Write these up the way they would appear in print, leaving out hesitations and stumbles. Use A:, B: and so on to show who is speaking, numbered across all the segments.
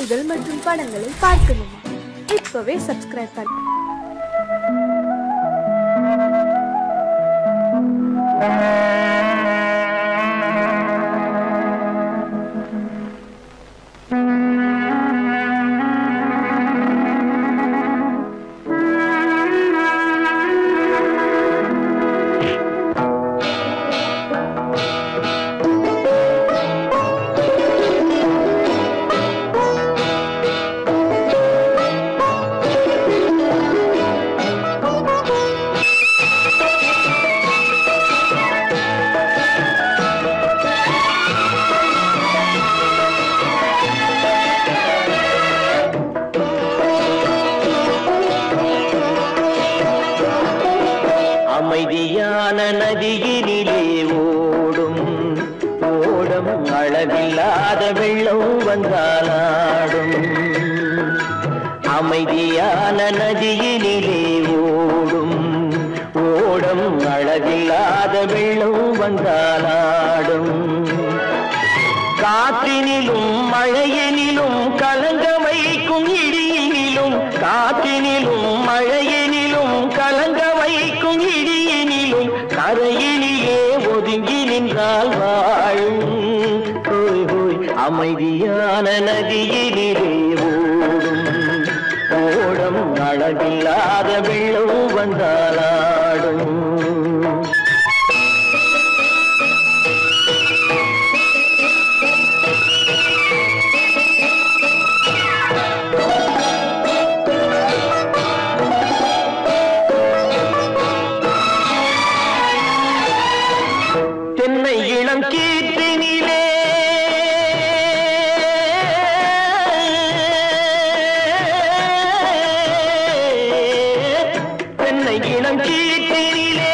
A: செய்திகள் மற்றும் படங்களை பார்க்கணுமா? இப்பவே சப்ஸ்கிரைப் பண்ணுங்க.
B: அமைதியான நதியினிலே ஓடும் ஓடம் அளவில்லாத வெள்ளம் வந்தாலாடும். அமைதியான நதியினிலே ஓடும் ஓடம் அளவில்லாத வெள்ளம் வந்தாலாடும். காற்றினிலும் மழையினிலும் கலங்க வைக்கும் இடியினிலும், காற்றினிலும் மழையினிலும் கலங்க வைக்கும் இடியினிலும் கரையினிலே ஒதுங்கி நின்றால் வாழும். ஹோய் ஹோய் அமைதியான நதியினிலே ஓடும் ஓடம் அளவில்லாத வெள்ளம் வந்தாலாடும். தென்னை இளம் கீற்றினிலே தென்னை இளம் கீற்றினிலே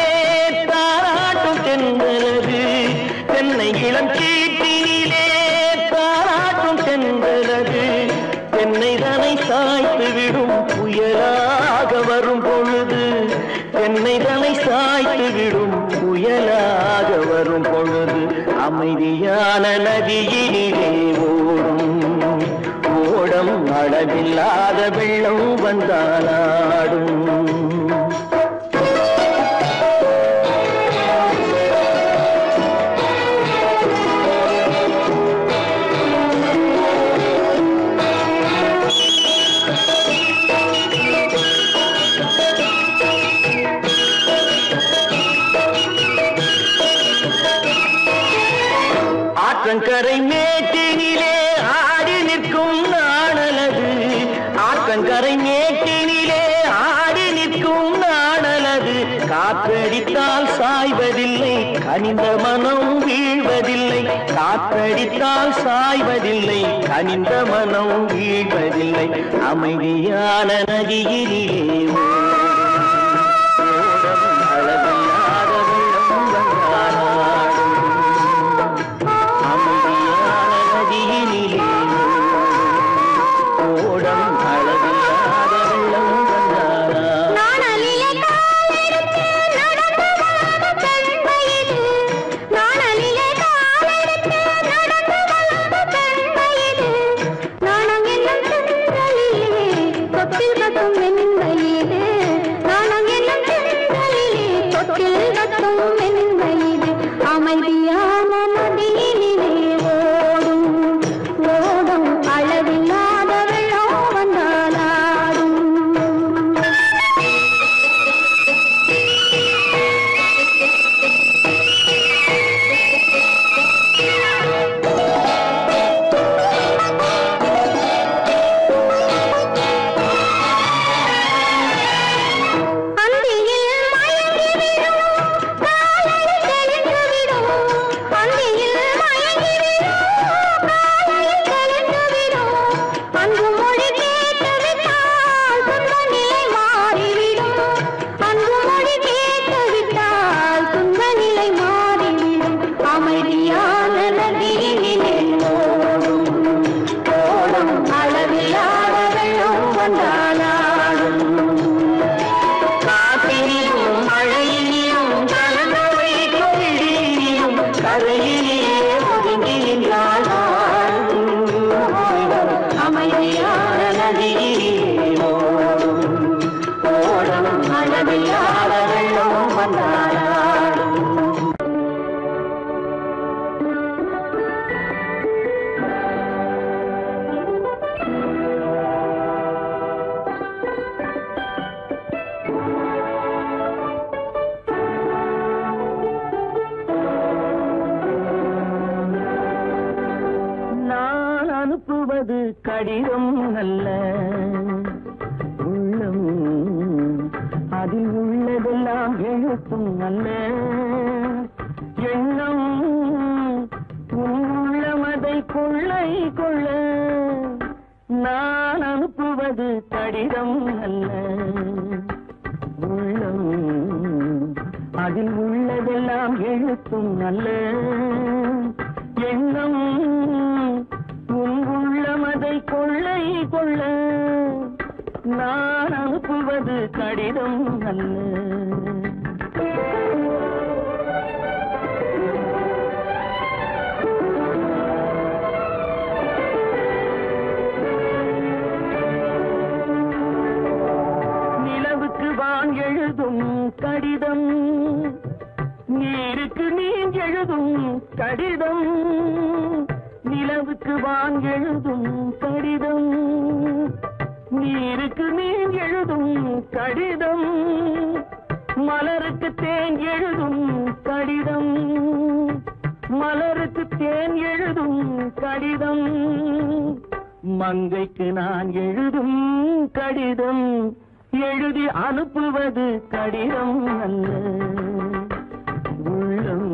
B: தாராட்டும் தென்றலது. தென்னை இளம் கீற்றினிலே தாராட்டும் தென்றலது. தென்னை தனை சாய்த்து விடும் புயலாக வரும் பொழுது, தென்னை தனை சாய்த்து விடும் புயலாக வரும் பொழுது அமைதியான நதியினிலே ஓடும் ஓடம் அளவில்லாத வெள்ளம் வந்தாலாடும். ஆற்றங்கரை மேட்டினிலே ஆடி நிற்கும் நாணலது. ஆற்றங்கரை மேட்டினிலே ஆடி நிற்கும் நாணலது. காற்றடித்தால் சாய்வதில்லை, கனிந்த மனம் வீழ்வதில்லை. காற்றடித்தால் சாய்வதில்லை, கனிந்த மனம் வீழ்வதில்லை. அமைதியான நதியிலே
C: நாணம் என்னும் செந்தலிலே தொட்டில் கட்டும் வெண்மையிலே
B: நதியிலே ஓடும் ஓடும் அளவில்லாத வெள்ளம் வந்தாடும். அனுப்புவது கடிதம் அல்ல உள்ளம், அதில் உள்ளதெல்லாம் எழுத்தும் அல்ல எண்ணம். உள்ளமதை கொள்ளை கொள்ள நான் அனுப்புவது கடிதம் அல்ல உள்ளம், அதில் உள்ளதெல்லாம் எழுத்தும் அல்ல எண்ணம். உள்ளமதை கொள்ளை கொள்ள நான் அனுப்புவது கடிதம் அல்ல. நிலவுக்கு வான் எழுதும் கடிதம், நீருக்கு நீர் எழுதும் கடிதம். நிலவுக்கு வான் எழுதும் கடிதம், நீருக்கு நீர் எழுதும் கடிதம். மலருக்கு தேன் எழுதும் கடிதம், மலருக்கு தேன் எழுதும் கடிதம். மங்கைக்கு நான் எழுதும் கடிதம், எழுதி அனுப்புவது கடிதம் அல்ல உள்ளம்,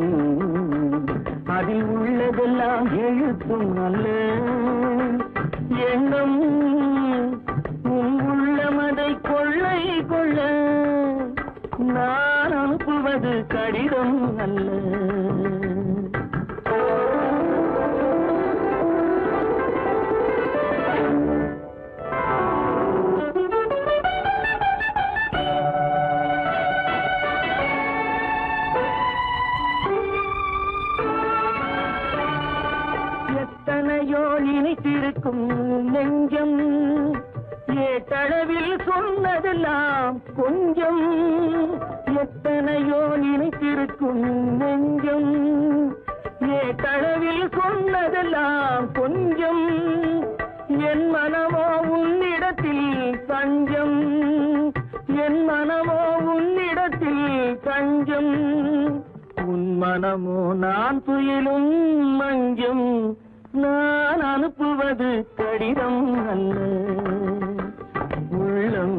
B: அதில் உள்ளதெல்லாம் எழுத்தும் அல்ல எண்ணம். உள்ளமதை கொள்ளை கொள்ள நான் அனுப்புவது கடிதம் அல்ல. இணைத்திருக்கும் நெஞ்சம், ஏட்டளவில் சொன்னதெல்லாம் கொஞ்சம். எத்தனையோ நினைத்திருக்கும் நெஞ்சம், ஏட்டளவில் சொன்னதெல்லாம் கொஞ்சம். என் மனமோ உன்னிடத்தில் தஞ்சம், என் மனமோ உன்னிடத்தில் தஞ்சம். உன் மனமோ நான் துயிலும் மஞ்சம், நான் அனுப்புவது கடிதம் அல்ல உள்ளம்,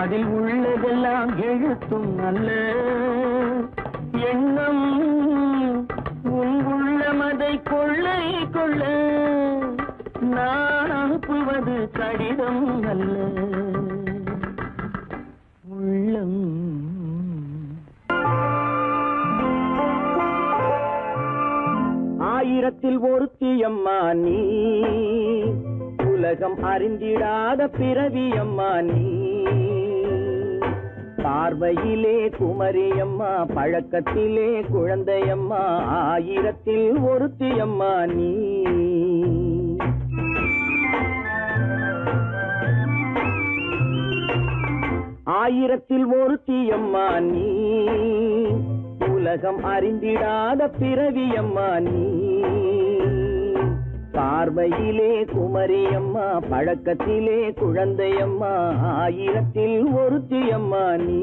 B: அதில் உள்ளதெல்லாம் எழுத்தும் அல்ல எண்ணம். உன் உள்ளமதை கொள்ளை கொள்ள நான் அனுப்புவது கடிதம் அல்ல உள்ளம். ஆயிரத்தில் ஒருத்தியம்மா நீ, உலகம் அறிந்திடாத பிறவியம்மா நீ. பார்வையிலே குமரியம்மா, பழக்கத்திலே குழந்தையம்மா, ஆயிரத்தில் ஒருத்தியம்மா நீ. ஆயிரத்தில் ஒருத்தியம்மா நீ, உலகம் அறிந்திடாத பிறவியம்மா நீ. பார்வையிலே குமரியம்மா, பழக்கத்திலே குழந்தையம்மா, ஆயிரத்தில் ஒருத்தியம்மா நீ.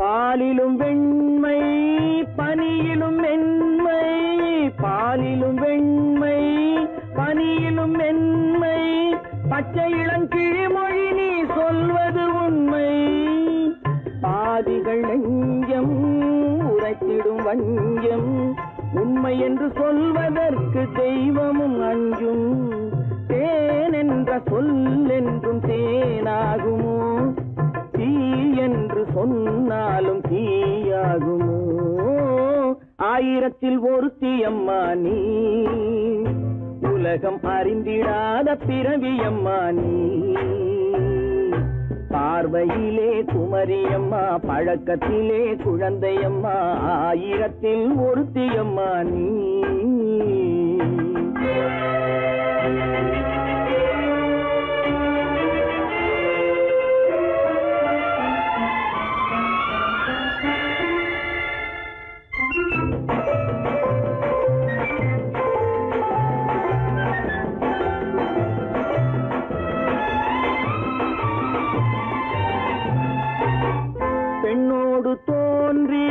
B: பாலிலும் வெண்மை பனியிலும் மென்மை, பாலிலும் வெண்மை பனியிலும் மென்மை, பச்சை இளங்கிழிமொழி நீ சொல்வது உண்மை. பாதிகள் நெஞ்சம் உரைத்திடும் வஞ்சம், உண்மை என்று சொல்வதற்கு தெய்வமும் அஞ்சும். தேன் என்ற சொல் என்றும் தேனாகுமோ, தீ என்று சொன்னாலும் தீயாகுமோ? ஆயிரத்தில் ஒருத்தி அம்மா நீ, உலகம் அறிந்திடாத பிறவியம்மா நீ. பார்வையிலே குமரியம்மா, பழக்கத்திலே குழந்தையம்மா, ஆயிரத்தில் ஒருத்தியம்மா நீ. பெண்ணோடு தோன்றி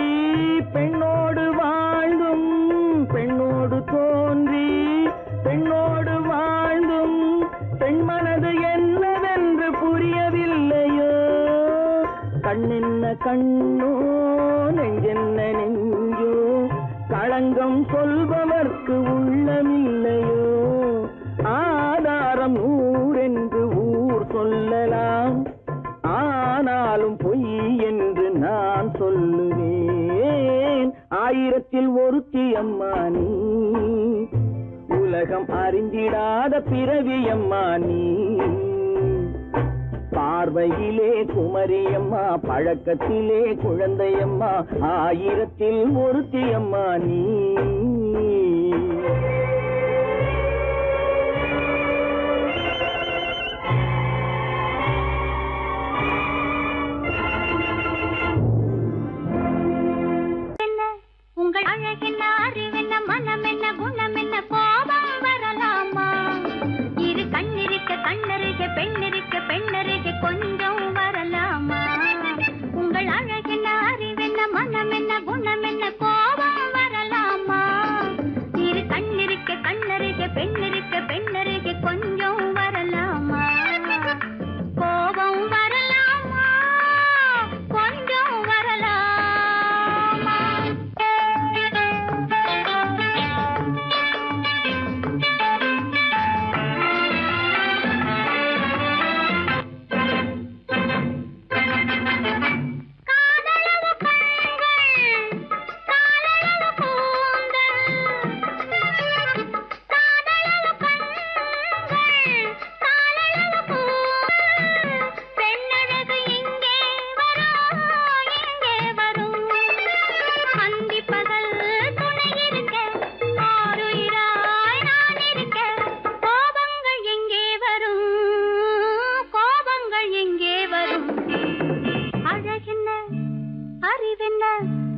B: பெண்ணோடு வாழ்ந்தும், பெண்ணோடு தோன்றி பெண்ணோடு வாழ்ந்தும், பெண் மனது என்னவென்று புரியவில்லையோ? கண்ணென்ன கண்ணோ, நெஞ்சென்ன நெஞ்சோ, களங்கம் சொல்பவர்க்கு உள்ளமில்லையோ? ஆதாரம் ஊரென்று ஊர் சொல்லலாம், ஆனாலும் பொய் என்று நான் சொல்லுவேன். ஆயிரத்தில் ஒருத்தி அம்மா நீ, உலகம் அறிந்திடாத பிறவியம்மா நீ. பார்வையிலே குமரியம்மா, பழக்கத்திலே குழந்தையம்மா, ஆயிரத்தில் ஒருத்தி அம்மா நீ.
C: உங்கள் அழகென்ன, அறிவென்ன, மனம் என்ன, குணம் என்ன, கோபம் வரலாமா? இரு கண்ணிருக்க கண்ணருக, பெண்ணிருக்க பெண்ணருக, கொஞ்சம் வரலாமா? உங்கள் அழகென்ன, அறிவென்ன, மனம் என்ன, குணம் என்ன, கோபம் வரலாமா? இரு கண்ணிருக்க கண்ணருக, பெண்ணிருக்க பெண்ணருக, கொஞ்சம் வரலாமா? கோபம் வரலாமா? கொஞ்சம் வரலாமா?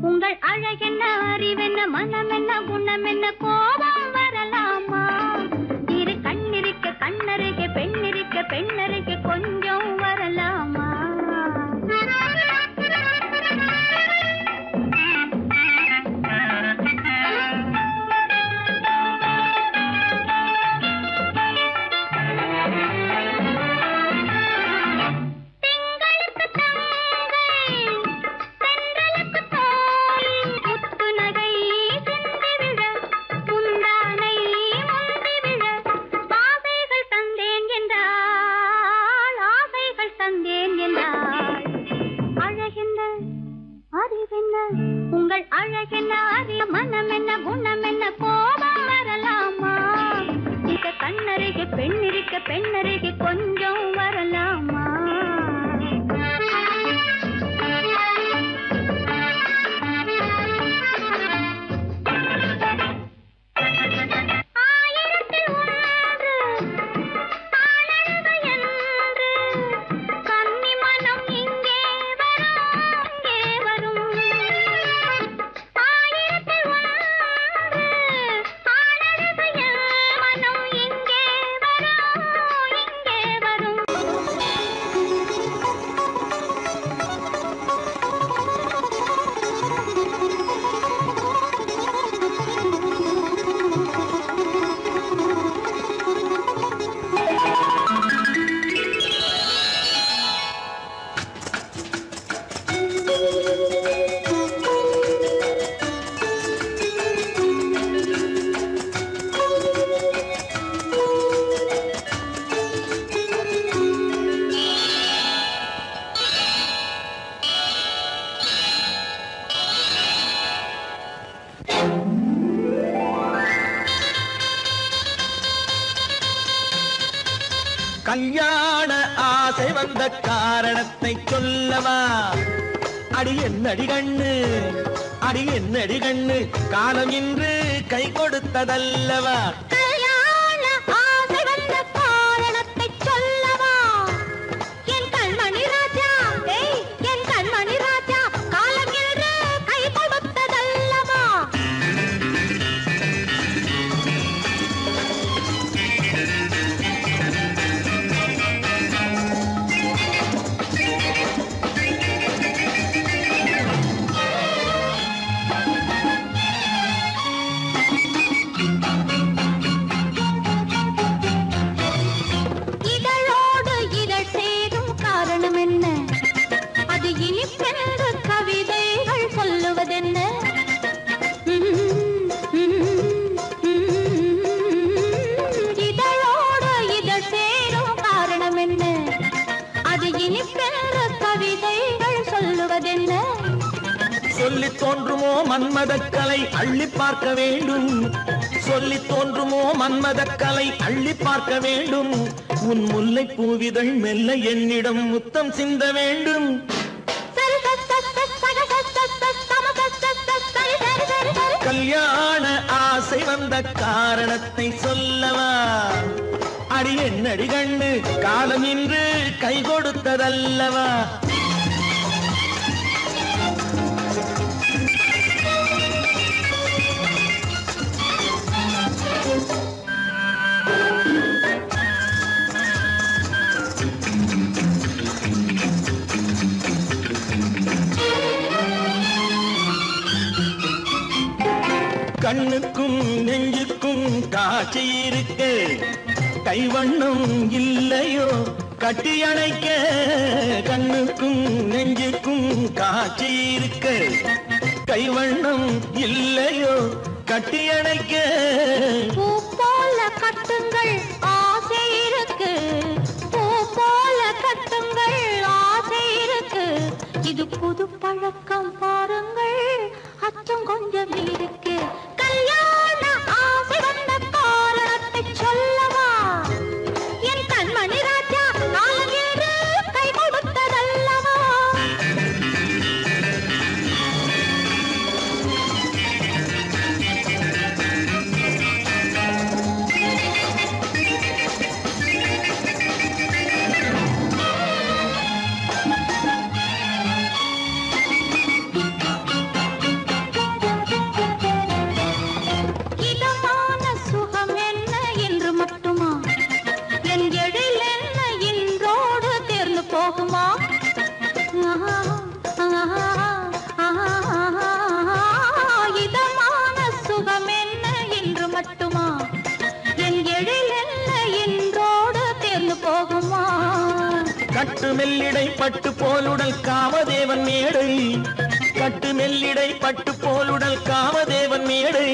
C: உங்கள் அழகென்ன, அறிவென்ன, மனம் என்ன, குணம் என்ன, கோபம் வரலாமா? இரு கண்ணிருக்க கண்ணருக, பெண்ணிருக்க பெண்ணருக, கொஞ்சம் வரலாமா? உங்கள் அழகென்ன, அறிய, மனம் என்ன, குணம் என்ன, கோபம் வரலாமா? இத கண்ணருக பெண்ணிருக்க பெண்ணருக, கொஞ்சம் வரலாமா?
D: கல்யாண ஆசை வந்த காரணத்தை சொல்லவா? அடி என்னடி கண்ணு, அடி என்னடி கண்ணு, காலம் இன்று கை கொடுத்ததல்லவா?
C: கல்யாண ஆசை வந்த காரணத்தை சொல்லவா? என் கண்மணி ராஜா, என் கண்மணி ராஜா, காலம் இன்று கை கொடுத்ததல்லவா? இதழோடு இதழ் சேரும் காரணம் என்ன? அது இனிப்பென்று கவிதைகள் சொல்லுவதென்ன? இதழோடு இதழ் சேரும் காரணம் என்ன? அது இனிப்பென்று கவிதைகள் சொல்லுவதென்ன?
D: சொல்லி தோன்றுமோ மன்மதக்கலை அள்ளி பார்க்க வேண்டும், சொல்லி தோன்றுமோ மன்மதக்கலை அள்ளி பார்க்க வேண்டும். உன் முல்லை பூவிதழ் மெல்ல என்னிடம் முத்தம் சிந்த வேண்டும். கல்யாண ஆசை வந்த காரணத்தை சொல்லவா? அடி என்னடி கண்ணு, காலம் இன்று கை கொடுத்ததல்லவா? கண்ணுக்கும் நெஞ்சுக்கும் காட்சி இருக்க, கைவண்ணம் இல்லையோ கட்டி அணைக்க? கண்ணுக்கும் நெஞ்சுக்கும் காட்சி இருக்க, கைவண்ணம் இல்லையோ கட்டி அணைக்க?
C: பூ போல கட்டுங்கள் ஆசை இருக்கு, பூ போல கட்டுங்கள் ஆசை இருக்கு. இது புது பழக்கம் பாருங்கள், அச்சம் கொஞ்சம் இருக்கு. கல்யாண ஆசை வந்த காரணத்தை சொல்லவா? என் கண்மணி ராஜா, காலம் இன்று கை கொடுத்ததல்லவா? இதமான சுகம் என்ன என்று மட்டுமா? என் எழில் என்ன இன்றோடு தேர்ந்து போகுமா? இதமான சுகம் என்ன என்று மட்டுமா? என் எழில் என்ன இன்றோடு தேர்ந்து போகுமா?
D: கட்டு மெல்லிடை பட்டு போலுடல் காமதேவன் மேடை, கட்டு மெல்லிடை பட்டு போலுடல் காமதேவன் மேடை.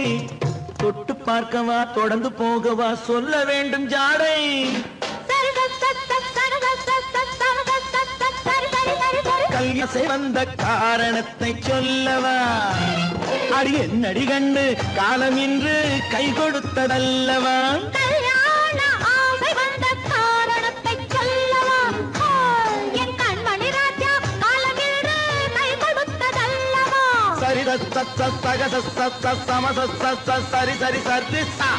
D: தொட்டு பார்க்கவா தொடர்ந்து போகவா சொல்ல வேண்டும் ஜாடை. கல்யாசை வந்த காரணத்தை சொல்லவா? அடி என்னடி கண்டு, காலம் இன்று கை கொடுத்ததல்லவா?
C: கல்யாண ஆசை வந்த காரணத்தை சொல்லவா? என் கண்மணி ராஜா, காலம் இன்று கை கொடுத்ததல்லவா?
D: சரி சக சம சரி சரி சரி சா.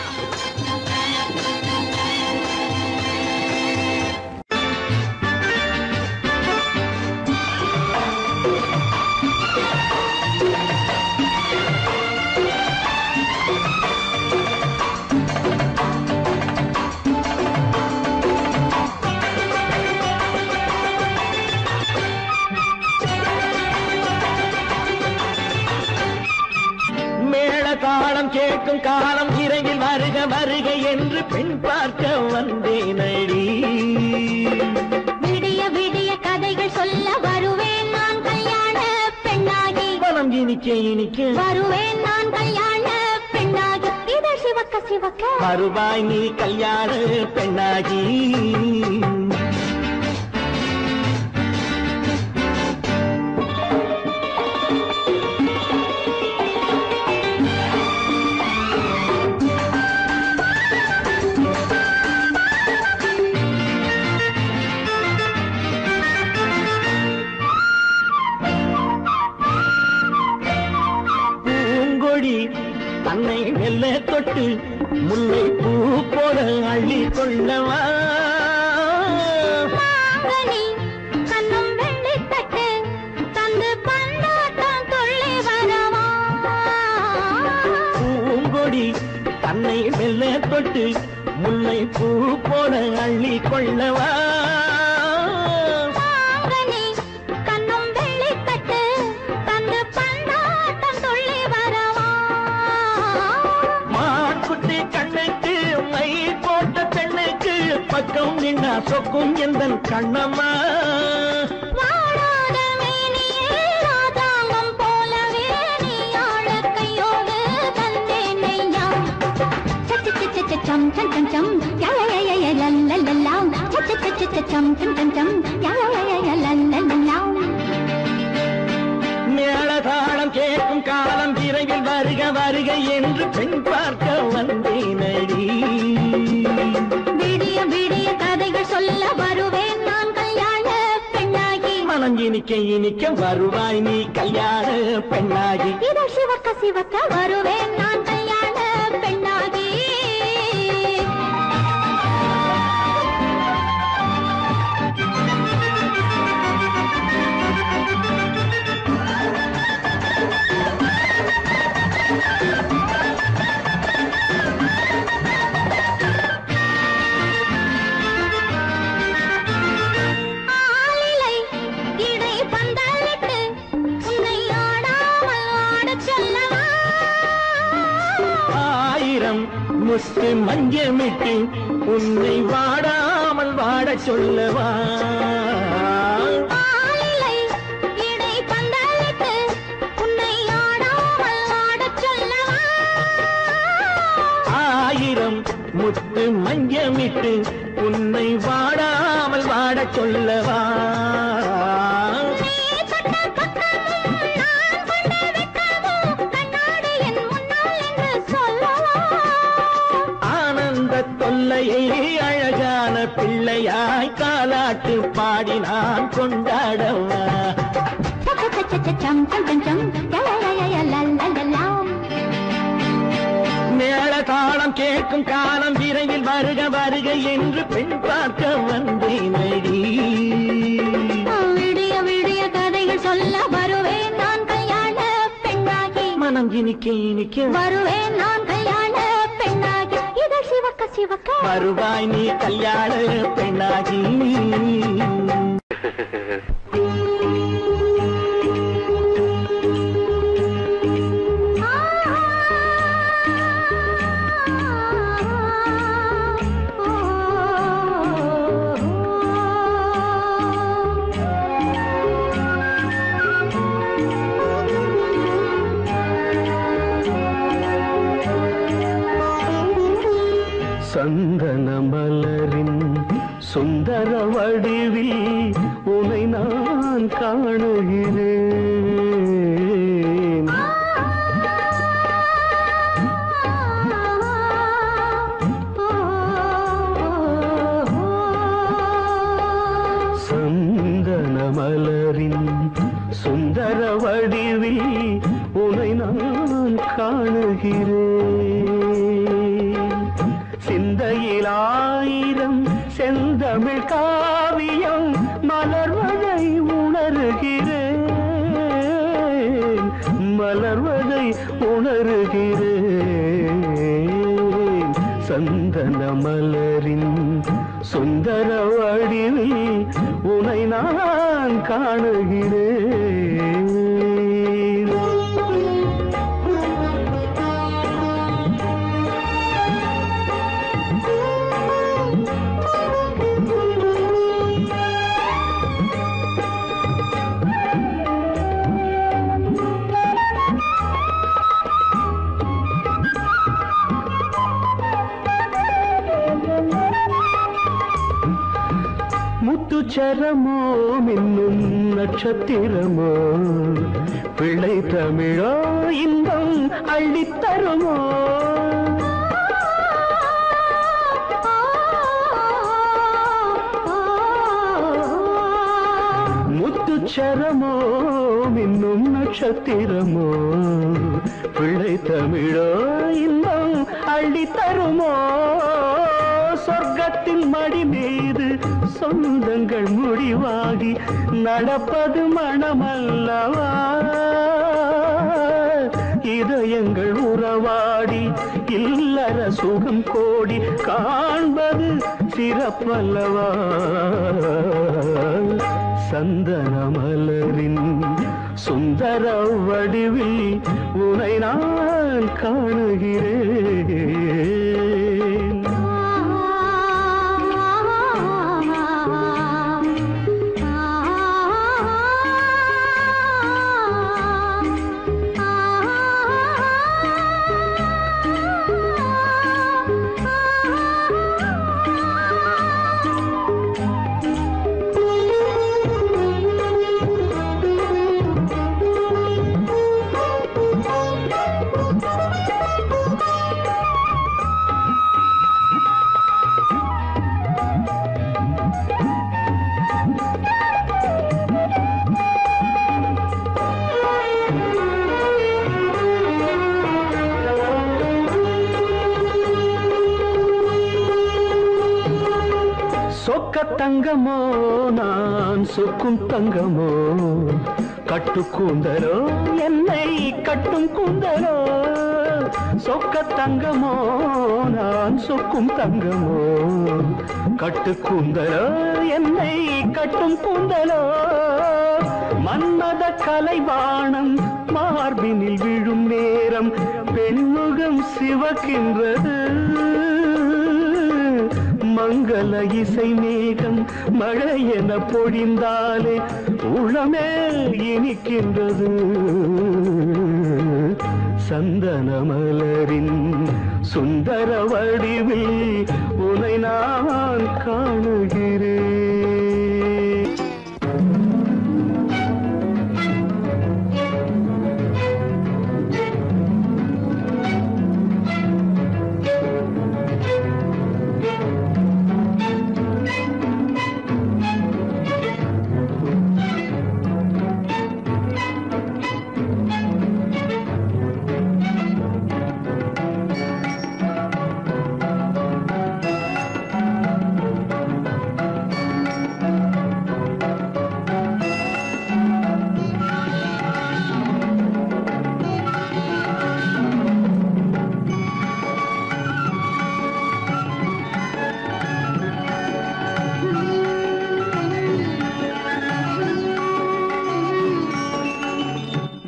D: தாளம் கேட்கும் காலம் இறையில் வருக வருக என்று பெண் பார்க்க வந்தேனடி.
C: விடிய விடிய கதைகள் சொல்ல வருவேன் நான் கல்யாண பெண்ணாகி.
D: மனம் இனிக்க இனிக்க
C: வருவேன் நான் கல்யாண பெண்ணாகி. இதழ் சிவக்க சிவக்க
D: வருவாய் நீ கல்யாண பெண்ணாகி. தன்னை வெல்ல தொட்டு முல்லை பூ போல அள்ளி கொள்ளவா
C: கண்ணும் வெள்ளி தட்டு தந்து பந்தாட்டம் துள்ளி வரவா
D: பூங்கொடி தன்னை வெல்ல தொட்டு முல்லை பூ போல அள்ளி கொள்ளவா பக்கம் நின்னா சொக்கும் எந்தன் கண்ணம்மா
C: வாழாத மேனியே ராஜாங்கம் போலவே நீ ஆழ கையோடு தந்தேனையா சச்ச சச்ச சம் சம் சம் சம் யா யா யா யா லல்லல்லா சச்ச சச்ச சம் சம் சம் சம் யா யா யா லல்லல்லா
D: மேளதாளம் கேட்கும் காலம் விரைவில் வருக வருக என்று பெண் பார்க்க வந்தேனடி
C: விடிய விடிய கதைகள் சொல்ல வருவேன் நான் கல்யாண பெண்ணாகி
D: மனம் இனிக்க இனிக்க வருவாய் நீ கல்யாண பெண்ணாகி
C: இதழ் சிவக்க சிவக்க வருவேன் நான் கல்யாண பெண்ணாகி
D: முத்து மஞ்சமிட்டு உன்னை வாடாமல் வாட சொல்லவா ஆயிரம் முத்து மஞ்சமிட்டு உன்னை வாடாமல் வாட சொல்லவா தொல்லையை அழகான பிள்ளையாய் காலாட்டு பாடி நான் கொண்டாடவா மேள தாளம் கேட்கும் காலம் விரைவில் வருக வருக என்று பெண் பார்க்க வந்தேனடி
C: விடிய விடிய கதைகள் சொல்ல வருவேன் நான் கல்யாண பெண்ணாகி
D: மனம் இனிக்க இனிக்க
C: வருவேன் நான் கல்யாண பெண்ணாகி இதழ் சிவக்க சிவக்க
D: வருவாய் நீ கல்யாண பெண்ணாகி சந்தன மலரின் சுந்தர வடிவில் உன்னை நான் காணுகிறேன் சந்தன மலரின் சுந்தர வடிவில் உன்னை நான் காணுகிறேன் சிந்தையில் ஆயிரம் செந்தமிழ் காவியம் மலர்வதை உணர்கிறேன் மலர்வதை உணர்கிறேன் சந்தன மலரின் சுந்தர வடிவில் உன்னை நான் காணுகிறேன் முத்துச்சரமோ மின்னும் நட்சத்திரமோ பிள்ளை தமிழோ இன்பம் அள்ளித்தருமோ முத்துச்சரமோ
E: மின்னும் நட்சத்திரமோ பிள்ளை தமிழோ இன்னும் அள்ளி தருமோ சொர்க்கத்தின் மடி மீது சொந்தங்கள் முடிவாகி நடப்பது மனமல்லவா இதயங்கள் உறவாடி இல்லற சுகம் கோடி காண்பது சிறப்பல்லவா சந்தன மலரின் சுந்தர வடிவில் உனை நான் காணுகிறேன் தங்கமோ நான் சொக்கும் தங்கமோ கட்டு கூந்தலோ என்னை கட்டும் கூந்தலோ சொக்க தங்கமோ நான் சொக்கும் தங்கமோ கட்டு கூந்தலோ என்னை கட்டும் கூந்தலோ மன்மத கலைவாணம் மார்பினில் விழும் நேரம் பெண்முகம் சிவக்கின்றது மங்கள இசை மேகம் மழை என பொழிந்தாலே உளமே இனிக்கின்றது சந்தன மலரின் சுந்தர வடிவில் உனை நான் காணுகிறேன்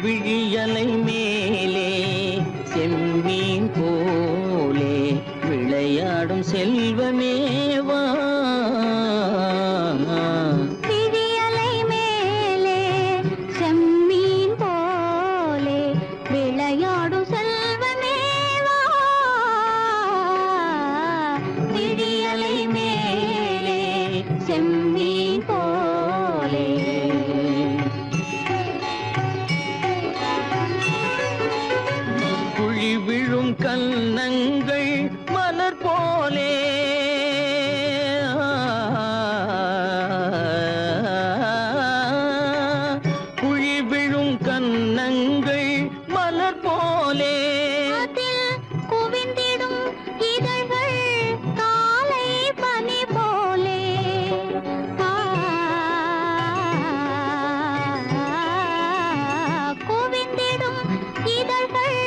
B: விழியலை மேலே செம்மீன் போலே விளையாடும் செல்வமேவா
C: விழியலை மேலே செம்மீன் போலே விளையாடும் செல்வமேவா விழியலை மேலே செம்மீன் போலே
B: விழும் கன்னங்கள் மலர் போலே குழி விழும் கன்னங்கள் மலர் போலே
C: குவிந்திடும் இதழ்கள் காலை பனி போலே குவிந்திடும் இதழ்கள்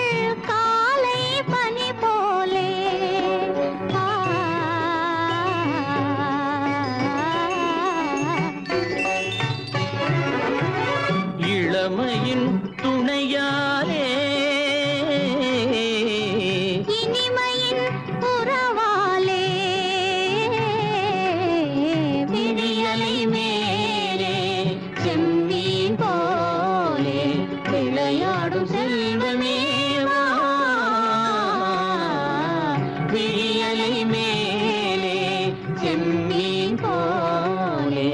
B: இளமையின் துணையாலே
C: இனிமையின் உறவாலே விழியலை மேலே செம்மீன் போலே விளையாடும் செல்வமேவா விழியலை மேலே செம்மீன் போலே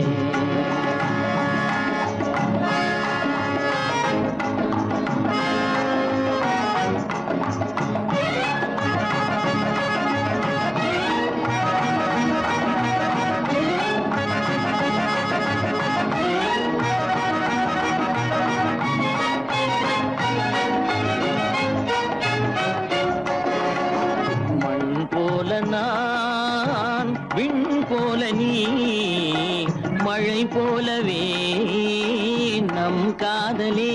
B: மழை போலவே நம் காதலே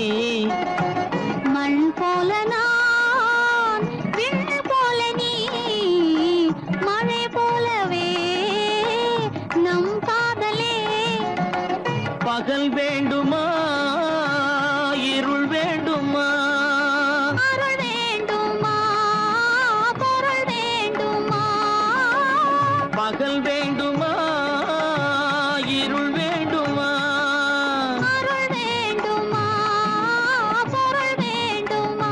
C: மண் போல நான் விண் போல நீ மழை போலவே நம் காதலே
B: பகல் வேண்டுமா இருள் வேண்டுமா
C: அருள் வேண்டுமா பொருள் வேண்டுமா
B: பகல் வேண்டுமா இருள் வேண்டுமா
C: அருள் வேண்டுமா பொருள் வேண்டுமா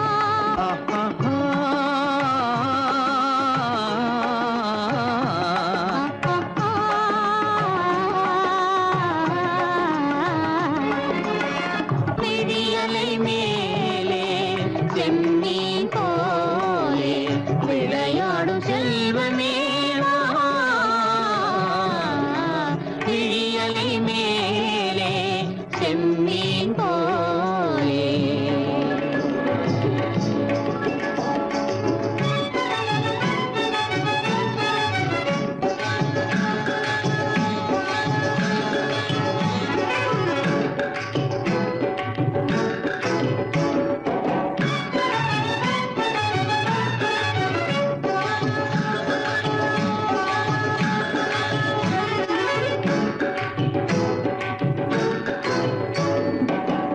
B: விழியலை மேலே செம்மீன் போலே விளையாடும் செல்வமே வா. விழியலை மேலே செம்மீன் போலே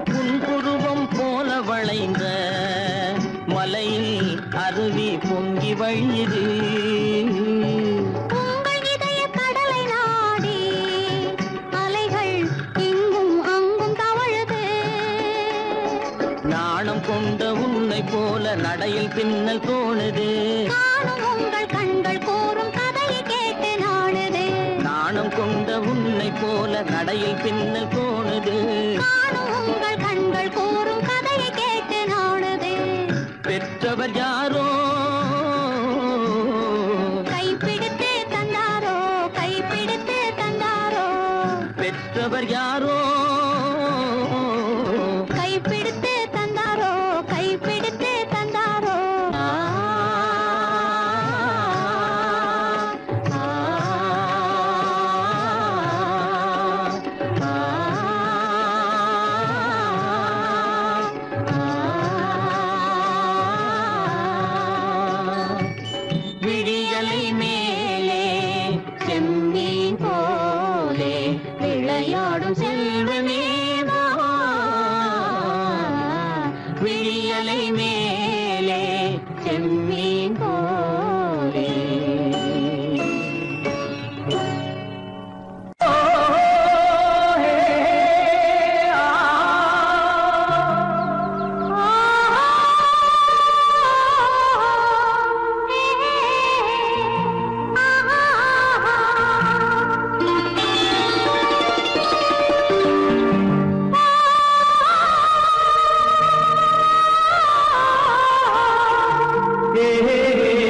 B: புன்புருவம் போல வளைந்த மலையில் அருவி பொங்கி வழியுது
C: உங்கள் இதய கடலை நாடி அலைகள் இங்கும் அங்கும் தவழுது
B: நாணம் கொண்ட உன்னை போல நடையில் பின்னல் தோணுது
C: காணும் உங்கள் கண்கள் கூறும் கதையை கேட்டு நாடுது
B: நாணம் கொண்ட உன்னை போல நடையில் பின்னல் தோணுது
C: காணும் உங்கள் கண்கள் கூறும் கதையை கேட்டு நாடுது
B: பெற்றவர் யாரோ
C: கைப்பிடித்து தந்தாரோ கைப்பிடித்து தந்தாரோ
B: பெற்றவர் யாரோ
C: கைப்பிடித்து தந்தாரோ கைப்பிடித்து தந்தாரோ
B: விழியலை மேலே செம்மீன் போலே விளையாடும் செல்வமே வா. விழியலை மேலே செம்மீன் போலே
E: ஏ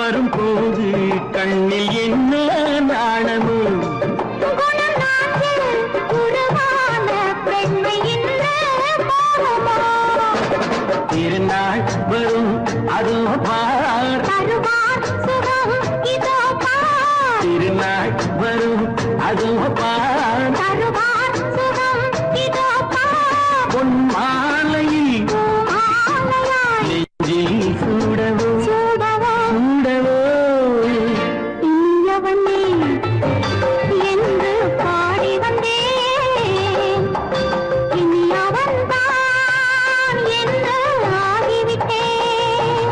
E: வரும்போது கண்ணில் என்ன நாணமோ திருநாள் வரும் அதோ பார் திருநாள் வரும் அதோ பார் பொன் மாலையில் நெஞ்சில் சூடவோ சூடவோ
C: என்று பாடி வந்தேன் இனி அவன்தான் என்று ஆகிவிட்டேன்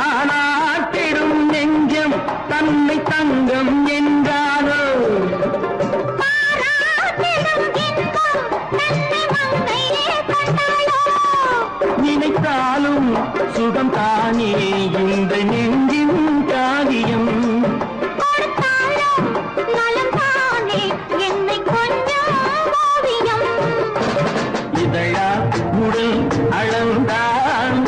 E: தானாட்டிடும் நெஞ்சம் தன்னை தங்கம் என்றாலோ நினைத்தாலும் சுகம் தானே இந்த நெஞ்சின் காரியம் இதழா உடல் அளந்தான்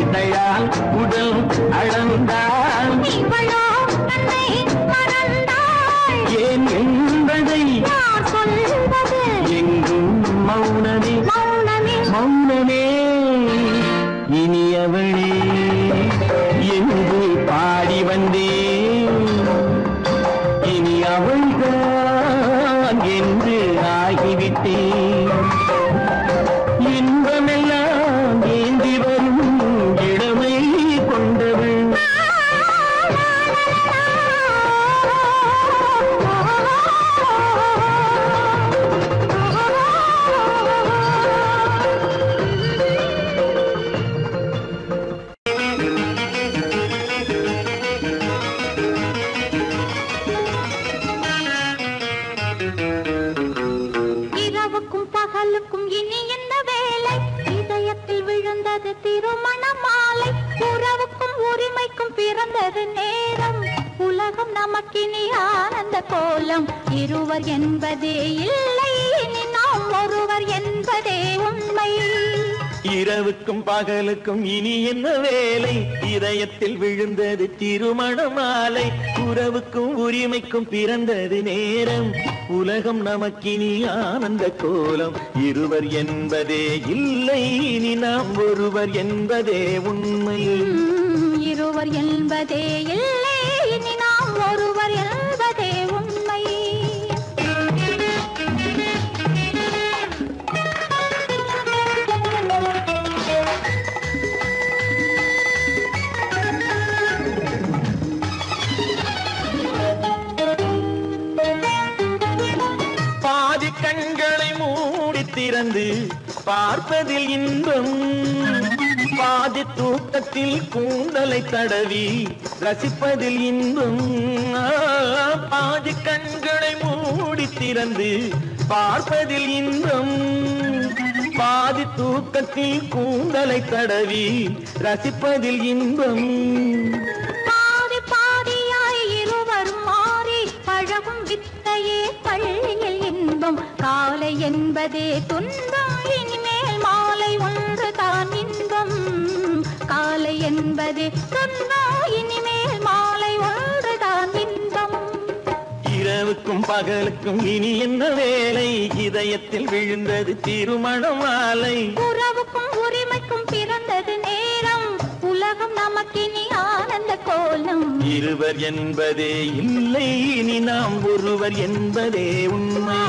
E: இதழால் உடல் அளந்தான் ஏன் என்பதை எங்கும் மௌனமே மௌனமே இனியவளே என்று பாடி வந்தேன் இனி அவள்தான் என்று ஆகிவிட்டேன் இன்பமெல்லாம் ஏந்தி வரும் இளமை கொண்டவள்
C: இரவுக்கும் பகலுக்கும் இனி என்ன வேலை இதயத்தில் விழுந்தது திருமண மாலை உறவுக்கும் உரிமைக்கும் பிறந்தது நேரம் உலகம் நமக்கினி ஆனந்த கோலம் இருவர் என்பதே இல்லை இனி நாம் ஒருவர் என்பதே உண்மை
D: இரவுக்கும் பகலுக்கும் இனி என்ன வேலை இதயத்தில் விழுந்தது திருமண மாலை உறவுக்கும் உரிமைக்கும் பிறந்தது நேரம் உலகம் நமக்கினி ஆனந்த கோலம் இருவர் என்பதே இல்லை இனி நாம் ஒருவர் என்பதே உண்மை
C: இருவர் என்பதே இல்லை இனி நாம் ஒருவர் என்பதே உண்மை
D: பாதி கண்களை மூடி திறந்து பார்ப்பதில் இன்பம் பாதி தூக்கத்தில் கூந்தலை தடவி ரசிப்பதில் இன்பம் பாதி கண்களை மூடி திறந்து பார்ப்பதில் இன்பம் பாதி தூக்கத்தில் கூந்தலை தடவி ரசிப்பதில் இன்பம்
C: பாதி பாதியாய் இருவர் மாறி பழகும் வித்தையே பள்ளியில் இன்பம் காலை என்பதே துன்பம் இனிமேல் மாலை ஒன்று தான் இன்பம் காலை என்பதே துன்பம் இனிமேல் மாலை ஒன்று தான் இன்பம்
D: இரவுக்கும் பகலுக்கும் இனி என்ன வேலை இதயத்தில் விழுந்தது திருமண மாலை
C: உறவுக்கும் உரிமைக்கும் பிறந்தது நேரம் உலகம் நமக்கினி ஆனந்த கோலம்
D: இருவர் என்பதே இல்லை இனி நாம் ஒருவர் என்பதே உண்மை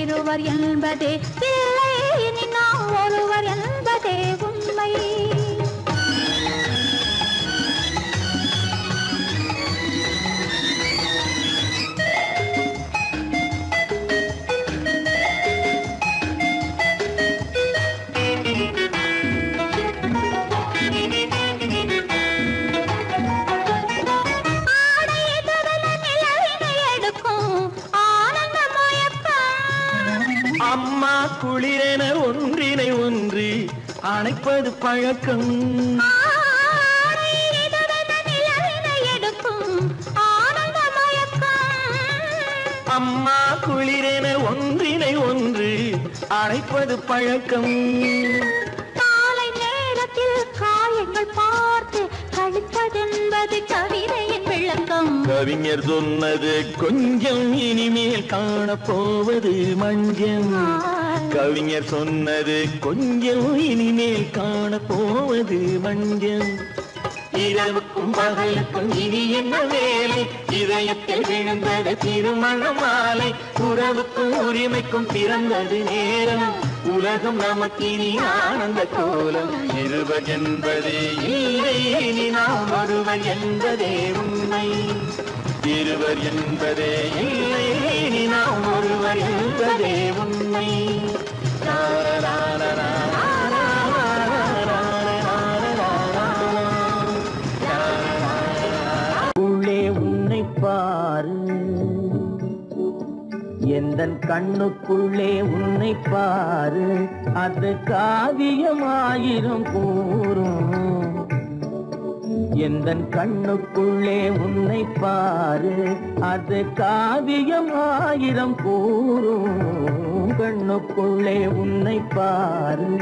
C: இருவர் என்பதே இல்லை இனி நாம் ஒருவர் என்பதே உண்மை ஆடை எதிரில் நிலவினை எடுக்கும் ஆனந்த மயக்கம்
D: அணைப்பது பழக்கம். அம்மா குளிரென ஒன்றினை ஒன்று அணைப்பது பழக்கம்.
C: காலை நேரத்தில் காயங்கள் பார்த்து கழிப்பதென்பது கவிதையின் விளக்கம்.
D: கவிஞர் சொன்னது கொஞ்சம் இனிமேல் காணப்போவது மஞ்சள். கவிஞர் சொன்னது கொஞ்சம் இனிமேல் காணப்போவது மஞ்சள். இரவுக்கும் பகலுக்கும் இனி என்ன வேலை, இதயத்தில் விழுந்தது திருமண மாலை. உறவுக்கும் உரிமைக்கும் பிறந்தது நேரம், உலகம் நமக்கு இனி ஆனந்த கோலம். இருவர் என்பதே இல்லை, இனி நாம் ஒருவர் என்பதே உண்மை. இருவர் என்பதே இல்லை, இனி நாம் ஒருவர் என்பதே உண்மை. பாரு எந்தன் கண்ணுக்குள்ளே உன்னை பாரு, அது காவியமாயிரம் கூறும். எந்தன் கண்ணுக்குள்ளே உன்னை பாரு, அது காவியமாயிரம் கூறும். கண்ணுக்குள்ளே உன்னை பாரு.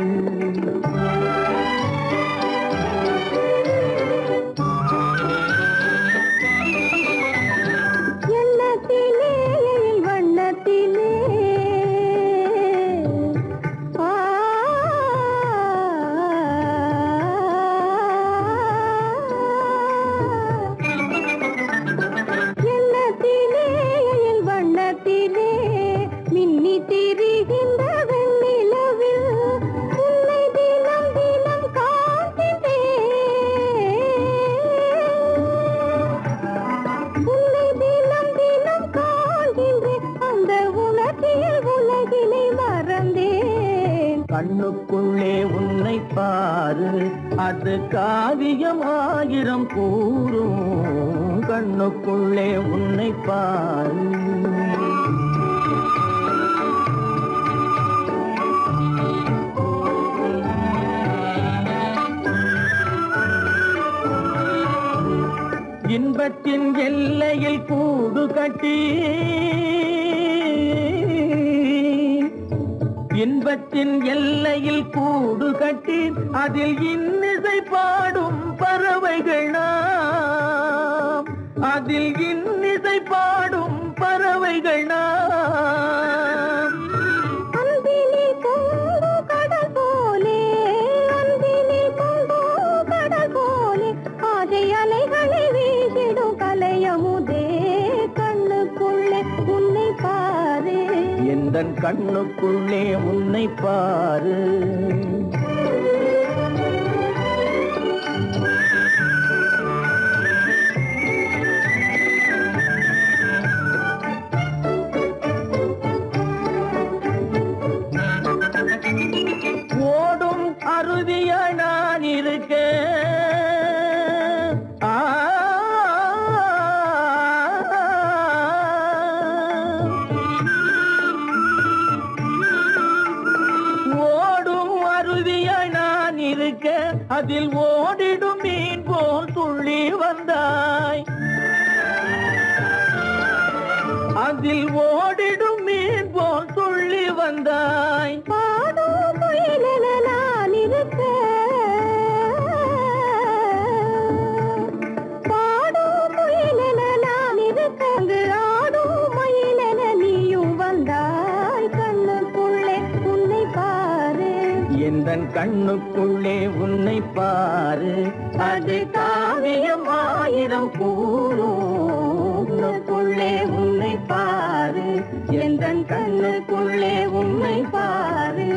D: கண்ணுக்குள்ளே உன்னை பாரு, அது காவியமாயிரம் கூறும். கண்ணுக்குள்ளே உன்னை பாரு. இன்பத்தின் எல்லையில் கூடு கட்டி, இன்பத்தின் எல்லையில் கூடு கட்டி, அதில் இன்னிசை பாடும் பறவைகள் நாம். அதில் இன்னிசை பாடும் பறவைகள் நாம்.
C: அன்பினில் பொங்கு கடல் போலே, அன்பினில் பொங்கு கடல் போலே, ஆசை அலைகளை வீசிடும் கலையமுதே. கண்ணுக்குள்ளே உன்னை பாரு,
D: எந்தன் கண்ணுக்குள்ளே உன்னை பாரு. ஓடும் அருவிய நான் இருக்க, அதில் ஓடிடும் மீன் போல் துள்ளி வந்தாய். அதில் ஓடிடும் மீன் போல் துள்ளி வந்தாய்.
C: பாடும் முயலென நான் இருக்க, பாடும் முயலென நான் இருக்க, அங்கு ஆடும் மயிலென நீயும் வந்தாய். கண்ணுக்குள்ளே உன்னை பாரு,
D: எந்தன் கண்ணுக்குள்ளே உன்னை பாரு, அது காவியமாயிரம் கூறும். கண்ணுக்குள்ளே உன்னை பாரு, எந்தன் கண்ணுக்குள்ளே உன்னை பாரு.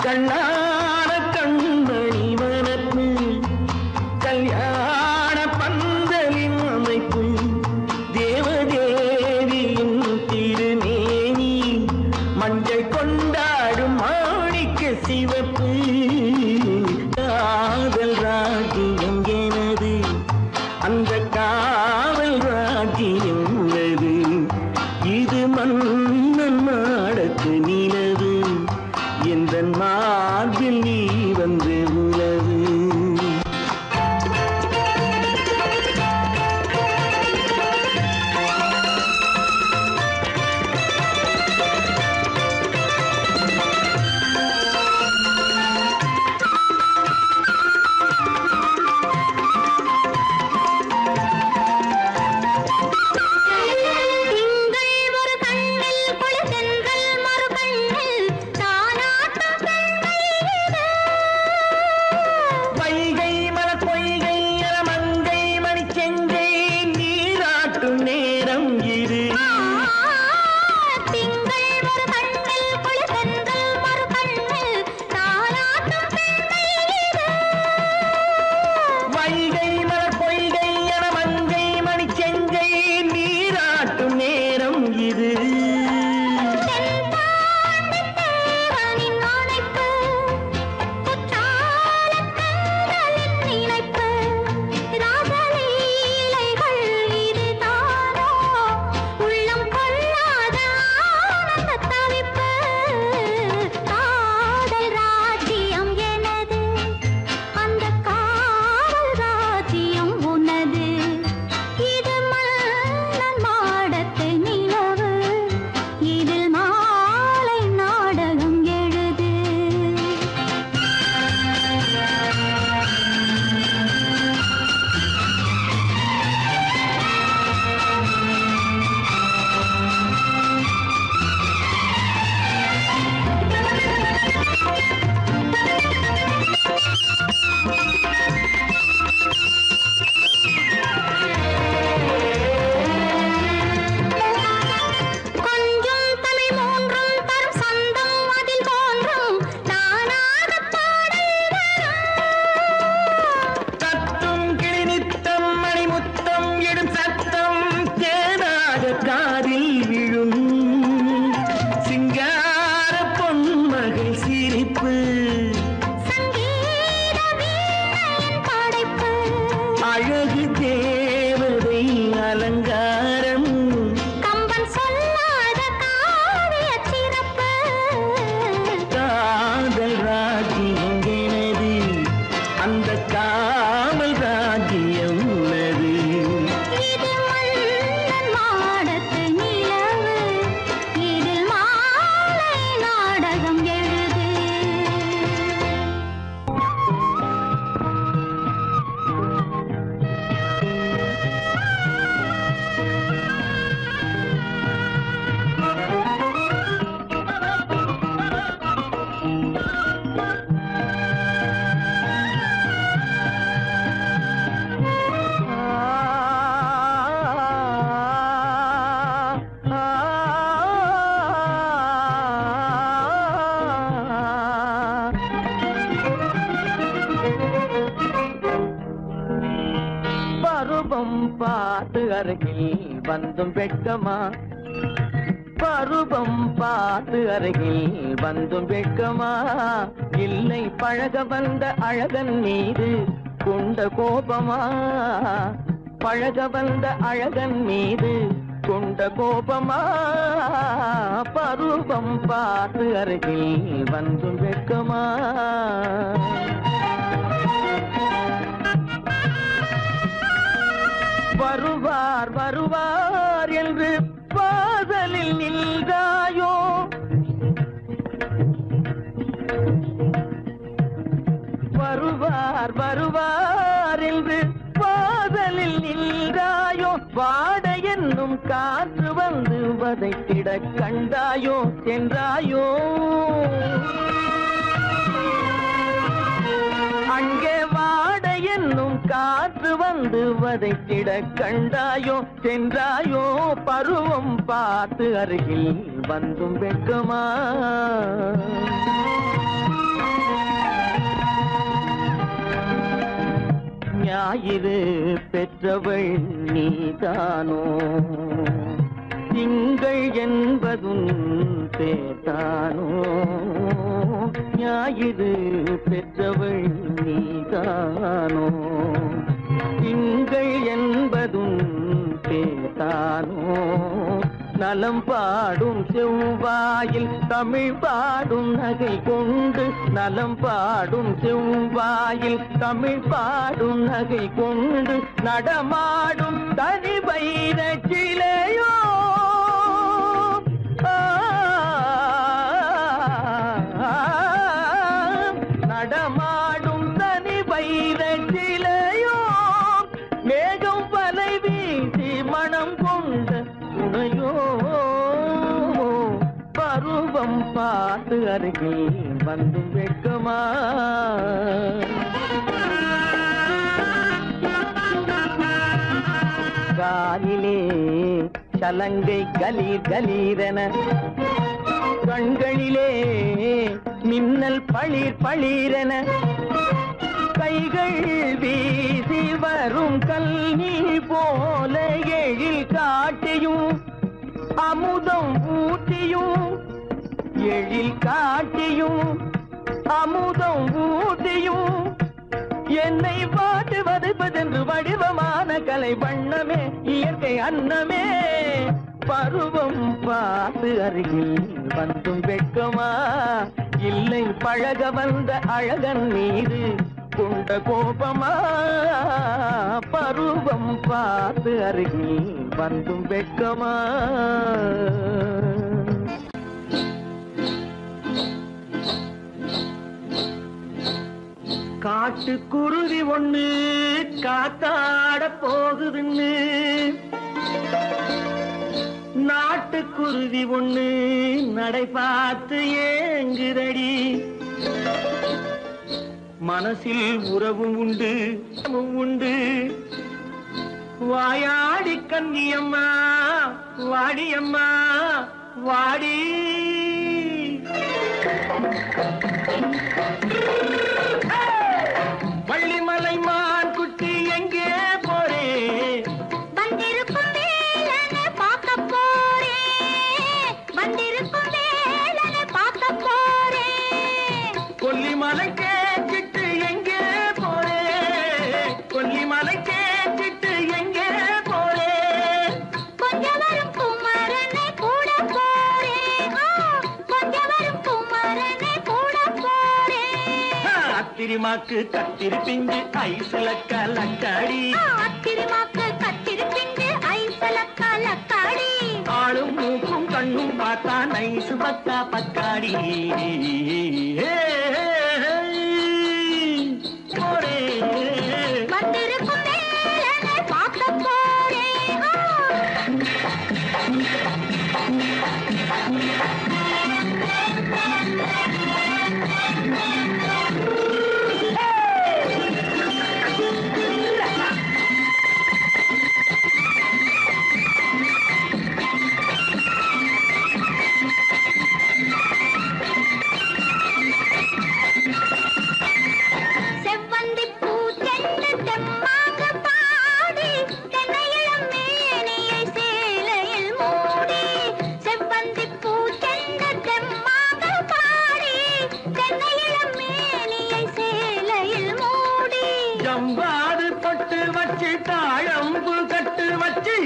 E: கண்ணான கண்மணி வனப்பு கல்யாண பந்தலின் அமைப்பு தேவதேவியின் திருமேனி மஞ்சள் கொண்டாடும் மாணிக்க சிவப்பு காதல் ராஜ்யம் எனது அந்த காவல் ராஜ்யம் உள்ளது இது மன்னன் மாடத்து நிலவு எந்த மார்பில் நீ வந்து உலவு வந்தும் வெட்கமா பருவம் பார்த்து அருகில் வந்தும் வெட்கமா இல்லை பழக வந்த அழகன் மீது கொண்ட கோபமா பழக வந்த அழகன் மீது கொண்ட கோபமா பருவம் பார்த்து அருகில் வந்தும் வெட்கமா வருவார் வருவார் என்று வாசலில் நின்றாயோ வருவார் வருவார் என்று வாசலில் நின்றாயோ வாட என்னும் காற்று வந்து வதைத்திட கண்டாயோ சென்றாயோ அங்கே வாட என்னும் காற்று வந்து வதைத்திட கண்டாயோ சென்றாயோ பருவம் பார்த்து அருகில் வந்தும் வெட்கமா ஞாயிறு பெற்றவள் நீதானோ திங்கள் என்பதும் பேதானோ ஞாயிறு பெற்றவள் நீதானோ திங்கள் என்பதும் பேதானோ நலம் பாடும் செவ்வாயில் தமிழ் பாடும் நகை கொண்டு நலம் பாடும் செவ்வாயில் தமிழ் பாடும் நகை கொண்டு நடமாடும் தனி வைர சிலையோ நடமாடும் தனி வைர சிலையோ மேகம் வலை வீசி மனம் கொண்ட துணையோ பருவம் பார்த்து அருகில் வந்து வெட்கமா காலிலே சலங்கை கலீர் கலீரென கண்களிலே மின்னல் பளிர் பளிரென கைகள் வீசி வரும் கல்வி போல எழில் காட்டியும் அமுதம் ஊட்டியும் எழில் காட்டியும் அமுதம் ஊட்டியும் என்னை பாட்டு வதைப்பதென்று வடிவமான கலை வண்ணமே இயற்கை அன்னமே பருவம் பார்த்து அருகில் வந்தும் வெட்கமா இல்லை பழக வந்த அழகன் மீது கொண்ட கோபமா பருவம் பார்த்து அருகில் வந்தும் வெட்கமா
D: காட்டுக்குருவி ஒண்ணு காத்தாட போகுதுன்னு நாட்டுக்குருவி ஒண்ணு நடை பார்த்து ஏங்குதடி மனசில் உறவும் உண்டு உண்டு வாயாடி கன்னியம்மா வாடியம்மா வாடி வள்ளிமலை மான் குட்டி எங்கே போறே
C: வந்திருக்கும் வேலனை பார்க்க போறேன் வந்திருக்கும் வேலனை பார்க்க போறேன்
D: கொல்லிமலை கேச்சிட்டு எங்கே போறே கொல்லிமலை கேச்சிட்டு எங்கே போறே
C: கொஞ்சம் வரும் குமரனை கூட போறேன் கொஞ்சம் வரும் குமரனை கூட போறேன்
D: அத்திரிமாக்கு கத்திரி பிஞ்சு ஐசுல கலக்காடி
C: அத்திரிமாக்கு கத்திரி பிஞ்சு ஐசுல கலக்காடி
D: ஆளும் மூக்கும் கண்ணும் பார்த்தா நைசு பத்தா பக்காடி போரே
C: வந்திருக்கும் வேலனை பார்க்க போறேன் செவ்வந்தி பூ செண்டு தெம்மாக பாடி தென்னையிளம் மேனியை சேலையில் மூடி செவ்வந்தி பூ செண்டு தெம்மாக பாடி தென்னையிளம் மேனியை சேலையில் மூடி
D: ஜம்பாது தொட்டு வச்சு தாழம்பு கட்டு வச்சு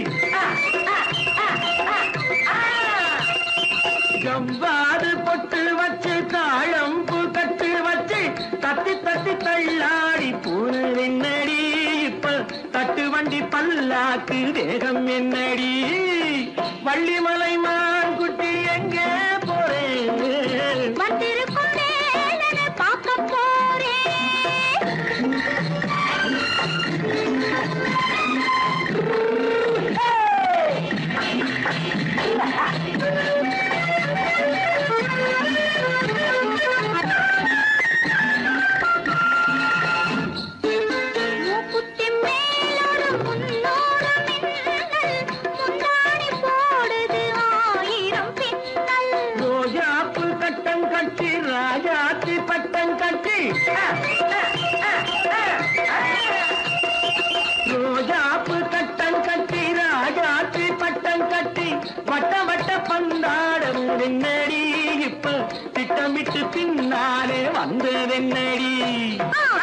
D: ஜம்பாது பொட்டு வச்சு தாழம்பு கட்டு வச்சு தத்தி தத்தி தள்ளாடி பூனை என்னடி இப்ப தட்டு வண்டி பல்லாக்கு வேகம் என்னடி வள்ளிமலை மான் குட்டி எங்கே போறேன்
C: வந்திருக்கும் வேலனை பார்க்க போறேன் மூக்குத்தி மேலோடு முன்னோடு மின்னல் முந்தாணி போடுது
D: வந்ததென்னடி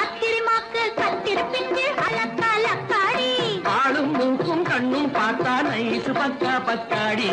C: அத்திரிமாக்கு கத்திருப்பிஞ்சு அலக்காடி
D: ஆளும் மூக்கும் கண்ணும் பார்த்தா நைசு பக்கா பக்காடி